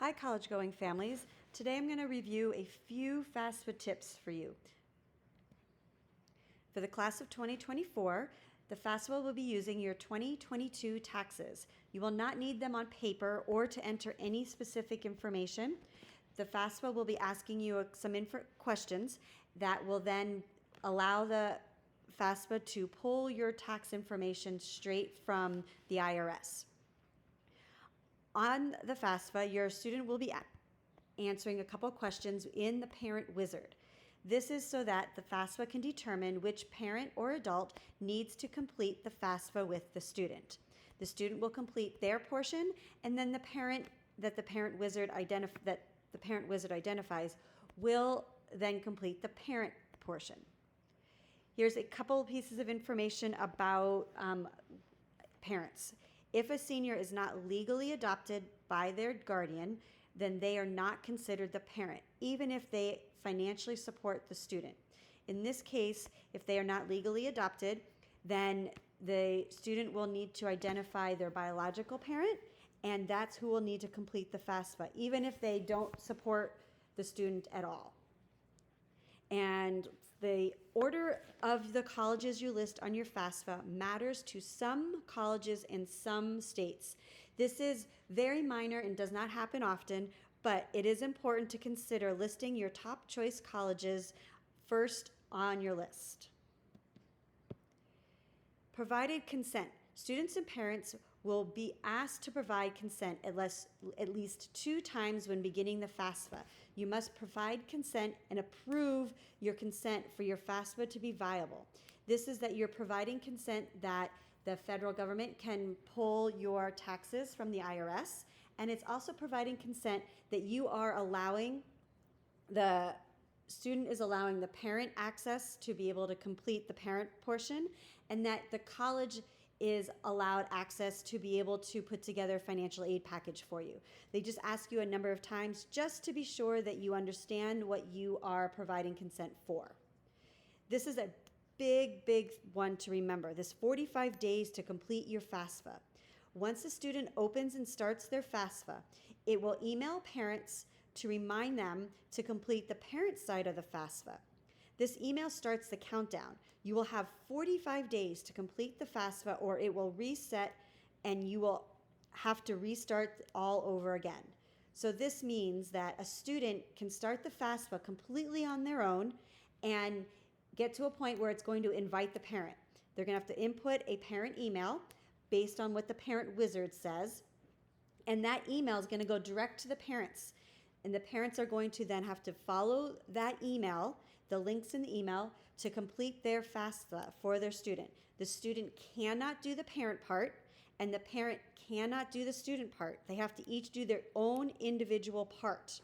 Hi, college-going families. Today I'm going to review a few FAFSA tips for you. For the class of 2024, the FAFSA will be using your 2022 taxes. You will not need them on paper or to enter any specific information. The FAFSA will be asking you some questions that will then allow the FAFSA to pull your tax information straight from the IRS. On the FAFSA, your student will be answering a couple questions in the parent wizard. This is so that the FAFSA can determine which parent or adult needs to complete the FAFSA with the student. The student will complete their portion, and then the parent that the parent wizard identifies will then complete the parent portion. Here's a couple pieces of information about parents. If a senior is not legally adopted by their guardian, then they are not considered the parent, even if they financially support the student. In this case, if they are not legally adopted, then the student will need to identify their biological parent, and that's who will need to complete the FAFSA, even if they don't support the student at all. And the order of the colleges you list on your FAFSA matters to some colleges in some states. This is very minor and does not happen often, but it is important to consider listing your top choice colleges first on your list. Provided consent. Students and parents will be asked to provide consent at least 2 times when beginning the FAFSA. You must provide consent and approve your consent for your FAFSA to be viable. This is that you're providing consent that the federal government can pull your taxes from the IRS, and it's also providing consent that you are allowing the student is allowing the parent access to be able to complete the parent portion, and that the college is allowed access to be able to put together a financial aid package for you. They just ask you a number of times just to be sure that you understand what you are providing consent for. This is a big one to remember. This 45 days to complete your FAFSA. Once a student opens and starts their FAFSA, it will email parents to remind them to complete the parent side of the FAFSA. This email starts the countdown. You will have 45 days to complete the FAFSA, or it will reset and you will have to restart all over again. So this means that a student can start the FAFSA completely on their own and get to a point where it's going to invite the parent. They're going to have to input a parent email based on what the parent wizard says, and that email is going to go direct to the parents. And the parents are going to then have to follow that email, the links in the email, to complete their FAFSA for their student. The student cannot do the parent part, and the parent cannot do the student part. They have to each do their own individual part.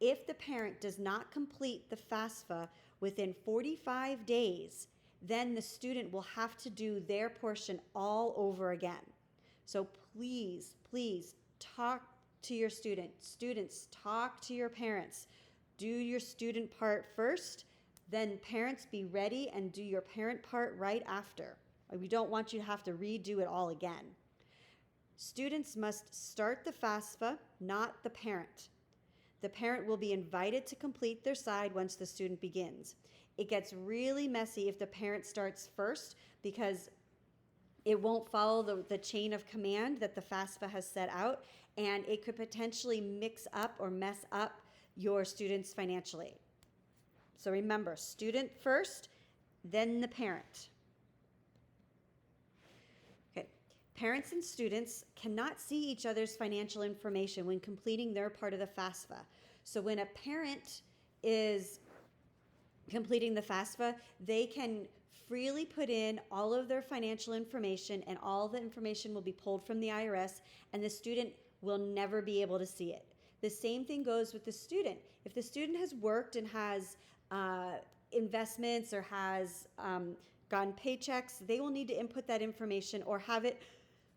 If the parent does not complete the FAFSA within 45 days, then the student will have to do their portion all over again. So please talk to your students, talk to your parents. Do your student part first, then parents be ready and do your parent part right after. We don't want you to have to redo it all again. Students must start the FAFSA, not the parent. The parent will be invited to complete their side once the student begins. It gets really messy if the parent starts first because it won't follow the chain of command that the FAFSA has set out, and it could potentially mix up or mess up your students financially. So remember, student first, then the parent. Okay. Parents and students cannot see each other's financial information when completing their part of the FAFSA. So when a parent is completing the FAFSA, they can freely put in all of their financial information, and all the information will be pulled from the IRS, and the student will never be able to see it. The same thing goes with the student. If the student has worked and has investments or has gotten paychecks, they will need to input that information or have it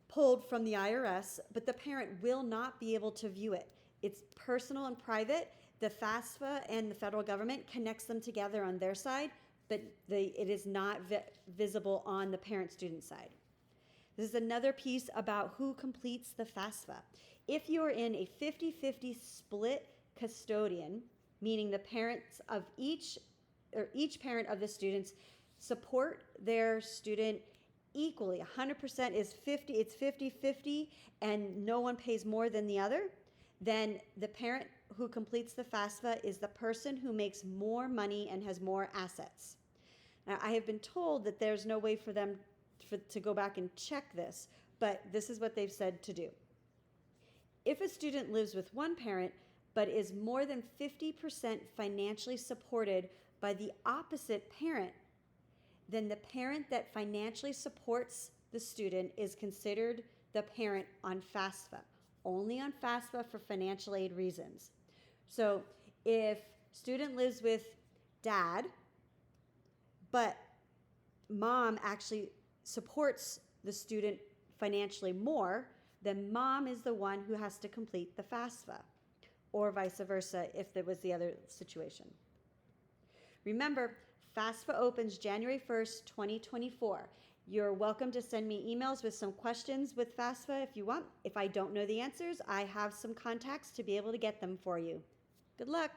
pulled from the IRS, but the parent will not be able to view it. It's personal and private. The FAFSA and the federal government connects them together on their side, but it is not visible on the parent-student side. This is another piece about who completes the FAFSA. If you're in a 50-50 split custodian, meaning the parents of each parent of the students support their student equally, 100% is 50, it's 50-50, and no one pays more than the other, then the parent who completes the FAFSA is the person who makes more money and has more assets. Now, I have been told that there's no way for them to go back and check this, but this is what they've said to do. If a student lives with one parent but is more than 50% financially supported by the opposite parent, then the parent that financially supports the student is considered the parent on FAFSA, only on FAFSA for financial aid reasons. So if student lives with dad, but mom actually supports the student financially more, then mom is the one who has to complete the FAFSA, or vice versa if there was the other situation. Remember, FAFSA opens January 1st, 2024. You're welcome to send me emails with some questions with FAFSA if you want. If I don't know the answers, I have some contacts to be able to get them for you. Good luck.